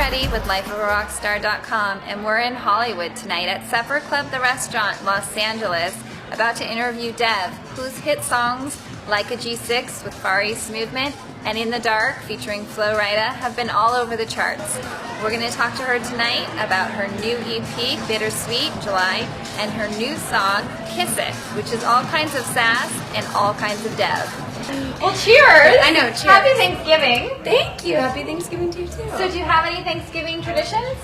Reddy with lifeofarockstar.com, and we're in Hollywood tonight at Supper Club the Restaurant, Los Angeles, about to interview Dev, whose hit songs Like a G6 with Far East Movement and In the Dark featuring Flo Rida have been all over the charts. We're going to talk to her tonight about her new EP, Bittersweet, July, and her new song, Kiss It, which is all kinds of sass and all kinds of Dev. Well, cheers! I know, cheers. Happy Thanksgiving! Thank you. Happy Thanksgiving to you too. So do you have any Thanksgiving traditions?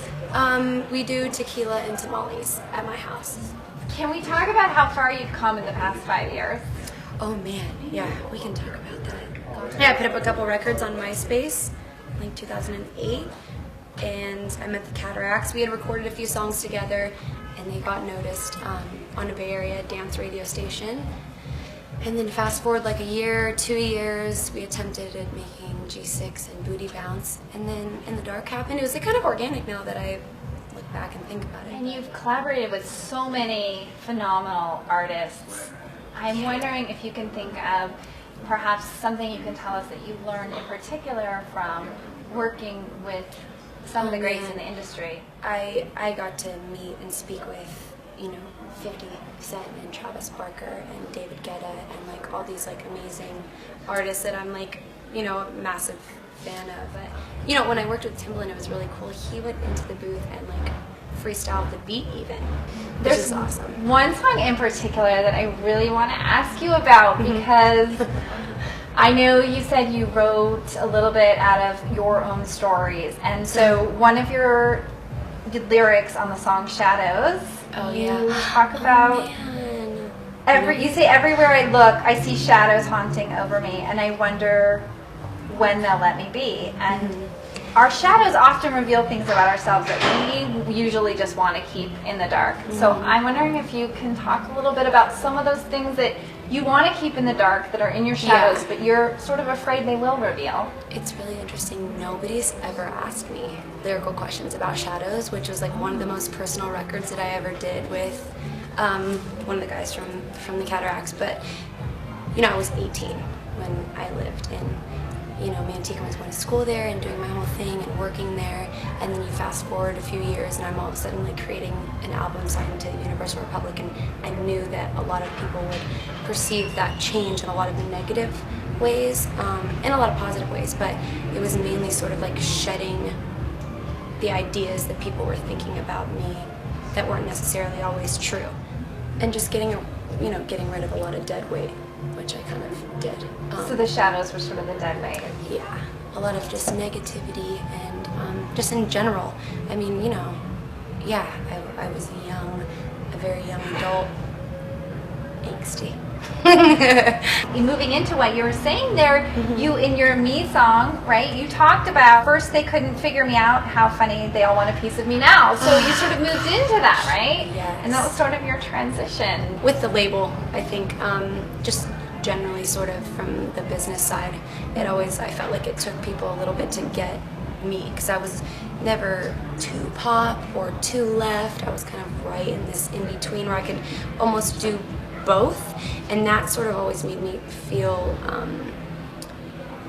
We do tequila and tamales at my house. Can we talk about how far you've come in the past 5 years? Oh man, yeah, we can talk about that. Yeah, I put up a couple records on MySpace, like 2008, and I met the Cataracts. We had recorded a few songs together, and they got noticed on a Bay Area dance radio station. And then fast forward like a year, 2 years, we attempted at making G6 and Booty Bounce, and then In the Dark happened. It was like kind of organic now that I look back and think about it. And you've collaborated with so many phenomenal artists. I'm wondering if you can think of perhaps something you can tell us that you learned in particular from working with some of the greats in the industry. I got to meet and speak with, 50 Cent and Travis Barker and David Guetta and like all these like amazing artists that I'm like, a massive fan of. But when I worked with Timbaland, it was really cool. He went into the booth and like freestyled the beat even. Which is awesome. One song in particular that I really want to ask you about because I know you said you wrote a little bit out of your own stories, and so one of your lyrics on the song Shadows, you talk about you say everywhere I look I see shadows haunting over me and I wonder when they'll let me be. And our shadows often reveal things about ourselves that we usually just want to keep in the dark. So I'm wondering if you can talk a little bit about some of those things that you want to keep in the dark that are in your shadows, but you're sort of afraid they will reveal. It's really interesting. Nobody's ever asked me lyrical questions about shadows, which was like one of the most personal records that I ever did with one of the guys from the Cataracts. But I was 18 when I lived in Manteca. Was going to school there and doing my whole thing and working there, and then you fast forward a few years and I'm all of a sudden like creating an album signed to Universal Republic, and I knew that a lot of people would perceive that change in a lot of the negative ways and a lot of positive ways, but it was mainly sort of like shedding the ideas that people were thinking about me that weren't necessarily always true, and just getting rid of a lot of dead weight, which I kind of did. So the shadows were sort of the dead weight. Yeah, a lot of just negativity and just in general. I mean, I was a very young adult, angsty. Moving into what you were saying there, you in your Me song, right, you talked about first they couldn't figure me out, how funny, they all want a piece of me now. So you sort of moved into that, right? Yes. And that was sort of your transition. With the label, I think, just generally sort of from the business side, I felt like it took people a little bit to get me, because I was never too pop or too left. I was kind of right in this in-between where I could almost do both, and that sort of always made me feel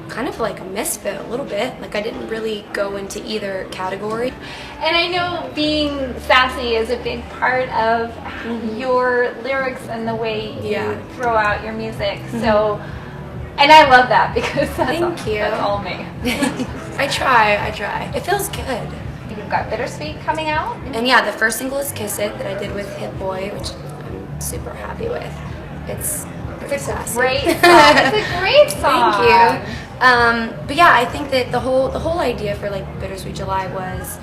kind of like a misfit a little bit, like I didn't really go into either category. And I know being sassy is a big part of your lyrics and the way you throw out your music. So, and I love that because that's all me. I try. It feels good. You've got Bittersweet coming out. And yeah, the first single is Kiss It that I did with Hit Boy, which I'm super happy with. It's sassy. Great song. It's a great song. Thank you. But yeah, I think that the whole idea for like Bittersweet July was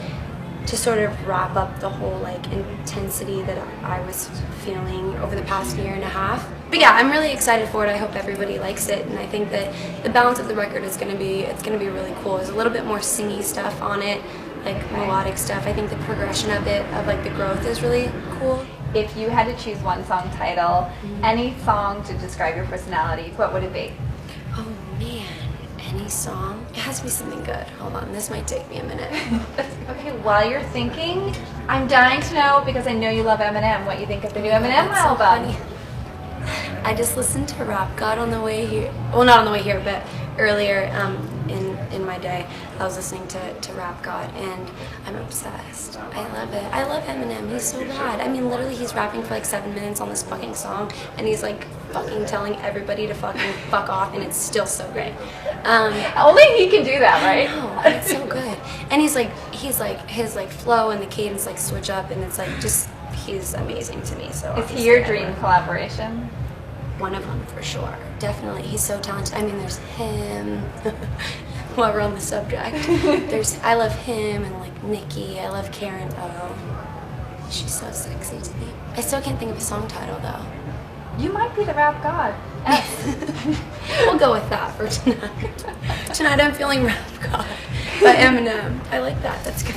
to sort of wrap up the whole like intensity that I was feeling over the past year and a half. But yeah, I'm really excited for it. I hope everybody likes it, and I think that the balance of the record is gonna be really cool. There's a little bit more singy stuff on it, like melodic stuff. I think the progression of it, of like the growth, is really cool. If you had to choose one song title, any song to describe your personality, what would it be? Oh man, any song? It has to be something good. Hold on, this might take me a minute. Okay, while you're thinking, I'm dying to know, because I know you love Eminem, what you think of the new Eminem album. So funny. I just listened to Rap God on the way here. Well, not on the way here, but earlier in my day, I was listening to Rap God, and I'm obsessed. I love it. I love Eminem. He's so rad. I mean, literally, he's rapping for like 7 minutes on this fucking song, and he's like fucking telling everybody to fucking fuck off, and it's still so great. Only he can do that, right? No, and it's so good. And he's like his like flow and the cadence like switch up, and it's like just he's amazing to me. So Is he your dream collaboration? One of them for sure. Definitely, he's so talented. I mean, there's him. While we're on the subject, I love him and like Nikki. I love Karen O. She's so sexy to me. I still can't think of a song title though. You might be the rap god. We'll go with that for tonight. Tonight I'm feeling Rap God by Eminem. I like that. That's good.